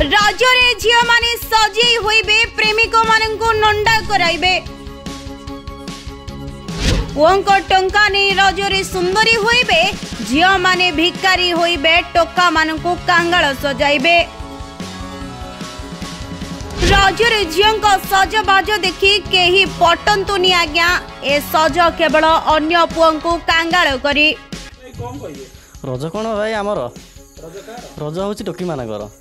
रजरे झियो माने सजई होइबे प्रेमिको मानंकु नंडा कराइबे पुओंको टंका नहीं रजरे सुंदरी होइबे झियो माने भिकारी होइबे टोका मानंकु कांगाल सजाइबे रजरे झियोंको सजबाज देखि केही पटंतुनी आज्ञा ए सज केवल अन्य पुओंकु कांगाल करी रज कौन भाई आमर रज हूँ टोकी मानकर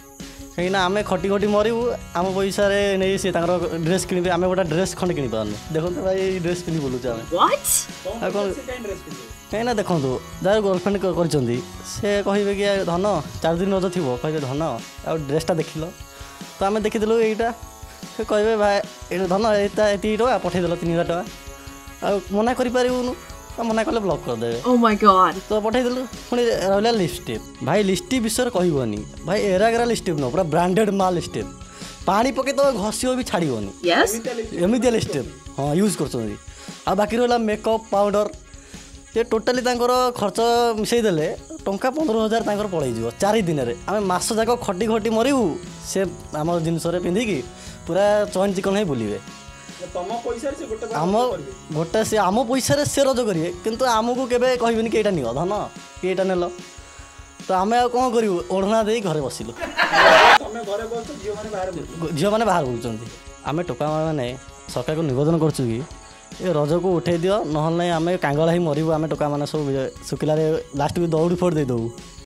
कहीं आम खटी खटी मरबू आम पैसा नहीं सी ड्रेस किणवे आम गोटे ड्रेस खंडे कि पार्न देखो भाई ड्रेस पिंधि बुलूचे आम कहीं देखो जार गर्लफ्रेंड कर कहे कि धन 4 दिन रज थी कहे धन आ ड्रेसटा देख तो आम देखीलु यहीटा से कहे भाई ये धन यहाँ ये टाँग पठेदेल 3000 टका आ मना करूँ मना कले ब्लॉक करदे तो पठेदेलु पुणी रहा लिपस्टिक भाई लिपस्टिक विषय कहबनी भाई एरा गेरा लिपस्टिक न पूरा ब्रांडेड माल लिपस्टिक पानी पके तो घसी भी छाड़बनी एमती लिपस्टिक हाँ यूज कर बाकी रहा मेकअप पाउडर ये टोटाली खर्च मिसईदे टंका 15,000 पलैज 4 दिन में आम मस जाक खटी खटी मरबू से आम जिनस पिंधिकी पूरा चन चिकन ही बुलवे आम गोटे से आम पैसा से रज करेंगे किंतु आमको केवे कहबेनि कि नियो धन कि यहाँ नेल तो आम कौन करूँ ओढ़ना दे घरे बसिलु झील मैंने बाहर बुलूँ आम टोका मैंने सरकार को निवेदन करूँ कि ये रज को उठे दियो ना आम कांगल ही मरबू आम टोका मैंने सब शुक्ला लास्ट को दौड़ फोड़ दे दबू।